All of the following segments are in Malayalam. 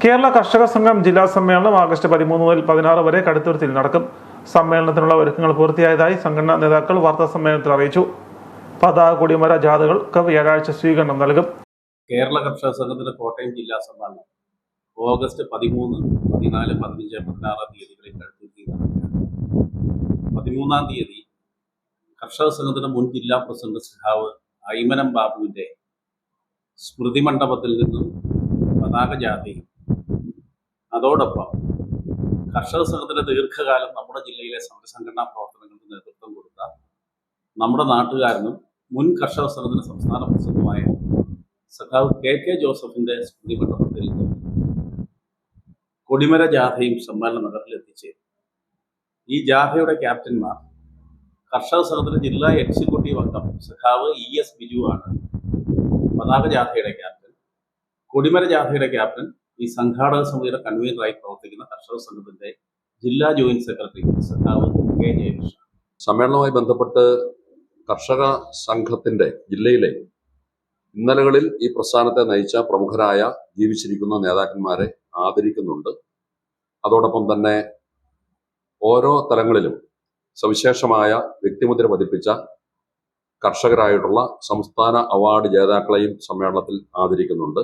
കേരള കർഷക സംഘം ജില്ലാ സമ്മേളനം ആഗസ്റ്റ് 13 മുതൽ 16 വരെ കടുത്തുരുത്തിയിൽ നടക്കും. സമ്മേളനത്തിനുള്ള ഒരുക്കങ്ങൾ പൂർത്തിയായതായി സംഘടനാ നേതാക്കൾ വാർത്താ സമ്മേളനത്തിൽ അറിയിച്ചു. പതാക കൊടിമര ജാഥകൾക്ക് വ്യാഴാഴ്ച സ്വീകരണം നൽകും. കേരള കർഷക സംഘത്തിന്റെ കോട്ടയം ജില്ലാ സമ്മേളനം ഓഗസ്റ്റ് 13, 14, 15, 16 തീയതികളിൽ കടുത്തുരുത്തിയിൽ നടക്കും. 13-ാം തീയതി കർഷക സംഘത്തിന്റെ മുൻ ജില്ലാ പ്രസിഡന്റ് സഖാവ് ഐമനം ബാബുവിന്റെ സ്മൃതി മണ്ഡപത്തിൽ നിന്നും പതാക ജാഥയും, അതോടൊപ്പം കർഷക സംഘത്തിന്റെ ദീർഘകാലം നമ്മുടെ ജില്ലയിലെ സമരസംഘടനാ പ്രവർത്തനങ്ങൾക്ക് നേതൃത്വം കൊടുത്ത നമ്മുടെ നാട്ടുകാരനും മുൻ കർഷക സംഘത്തിന്റെ സംസ്ഥാന പ്രസിഡന്റുമായ സഖാവ് KK ജോസഫിന്റെ സ്മൃതി മണ്ഡപത്തിൽ കൊടിമര ജാഥയും സമ്മേളന നഗറിലെത്തിച്ച് ഈ ജാഥയുടെ ക്യാപ്റ്റന്മാർ കർഷക സംഘത്തിന്റെ ജില്ലാ എക്സിക്യൂട്ടീവ് അംഗം സഖാവ് ES ബിജു ആണ് പതാക ജാഥയുടെ ക്യാപ്റ്റൻ. കൊടിമര ജാഥയുടെ ക്യാപ്റ്റൻ ഈ സംഘാടക സമിതിയുടെ കൺവീനറായി പ്രവർത്തിക്കുന്ന കർഷക സംഘത്തിന്റെ ജില്ലാ ജോയിന്റ് സെക്രട്ടറി സഖാവ് K ജയകൃഷ്ണൻ. സമ്മേളനവുമായി ബന്ധപ്പെട്ട് കർഷക സംഘത്തിന്റെ ജില്ലയിലെ ഇന്നലകളിൽ ഈ പ്രസ്ഥാനത്തെ നയിച്ച പ്രമുഖരായ ജീവിച്ചിരിക്കുന്ന നേതാക്കന്മാരെ ആദരിക്കുന്നുണ്ട്. അതോടൊപ്പം തന്നെ ഓരോ തലങ്ങളിലും സവിശേഷമായ വ്യക്തിമുദ്ര പതിപ്പിച്ച കർഷകരായിട്ടുള്ള സംസ്ഥാന അവാർഡ് ജേതാക്കളെയും സമ്മേളനത്തിൽ ആദരിക്കുന്നുണ്ട്.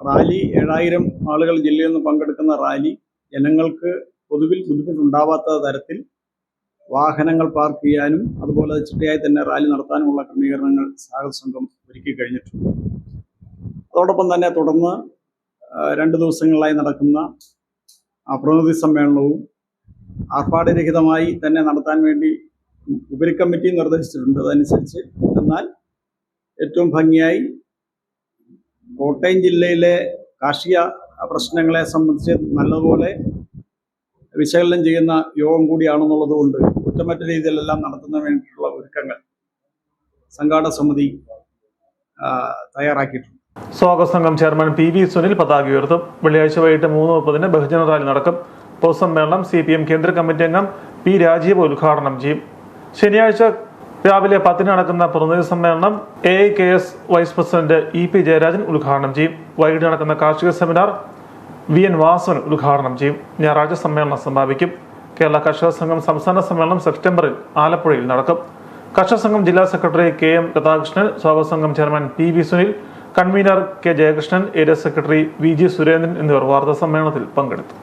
റാലി 7000 ആളുകൾ ജില്ലയിൽ നിന്ന് പങ്കെടുക്കുന്ന റാലി ജനങ്ങൾക്ക് പൊതുവിൽ ബുദ്ധിമുട്ടുണ്ടാവാത്ത തരത്തിൽ വാഹനങ്ങൾ പാർക്ക് ചെയ്യാനും അതുപോലെ ചിട്ടയായി തന്നെ റാലി നടത്താനുമുള്ള ക്രമീകരണങ്ങൾ സ്വാഗത സംഘം ഒരുക്കി കഴിഞ്ഞിട്ടുണ്ട്. അതോടൊപ്പം തന്നെ തുടർന്ന് 2 ദിവസങ്ങളിലായി നടക്കുന്ന പ്രതിനിധി സമ്മേളനവും ആർഭാടരഹിതമായി തന്നെ നടത്താൻ വേണ്ടി ഉപരിക്കമ്മിറ്റി നിർദ്ദേശിച്ചിട്ടുണ്ട്. അതനുസരിച്ച് എന്നാൽ ഏറ്റവും ഭംഗിയായി കോട്ടയം ജില്ലയിലെ കാർഷിക പ്രശ്നങ്ങളെ സംബന്ധിച്ച് നല്ലതുപോലെ വിശകലനം ചെയ്യുന്ന യോഗം കൂടിയാണെന്നുള്ളത് കൊണ്ട് കുറ്റമറ്റ രീതിയിലെല്ലാം നടത്തുന്നതിന് വേണ്ടിയിട്ടുള്ള ഒരുക്കങ്ങൾ സംഘാടക സമിതി തയ്യാറാക്കിയിട്ടുണ്ട്. സ്വാഗത സംഘം ചെയർമാൻ PV സുനിൽ പതാക ഉയർത്തും. വെള്ളിയാഴ്ച വൈകിട്ട് 3:30 ബഹുജന റാലി നടക്കും. പൊതുസമ്മേളനം CPM കേന്ദ്ര കമ്മിറ്റി അംഗം P രാജീവ് ഉദ്ഘാടനം ചെയ്യും. ശനിയാഴ്ച രാവിലെ 10 നടക്കുന്ന പ്രതിനിധി സമ്മേളനം AIKS vice president EP Jayarajan ഉദ്ഘാടനം ചെയ്യും. വൈകിട്ട് നടക്കുന്ന കാർഷിക സെമിനാർ VN വാസവൻ ഉദ്ഘാടനം ചെയ്യും. ഞായറാഴ്ച സമ്മേളനം സമാപിക്കും. കേരള കർഷക സംഘം സംസ്ഥാന സമ്മേളനം സെപ്റ്റംബറിൽ ആലപ്പുഴയിൽ നടക്കും. കർഷക സംഘം ജില്ലാ സെക്രട്ടറി KM രാധാകൃഷ്ണൻ, സ്വാഗത സംഘം chairman PV Sunil, convener K Jayakrishnan, area secretary VG Surendran എന്നിവർ വാർത്താ സമ്മേളനത്തിൽ പങ്കെടുത്തു.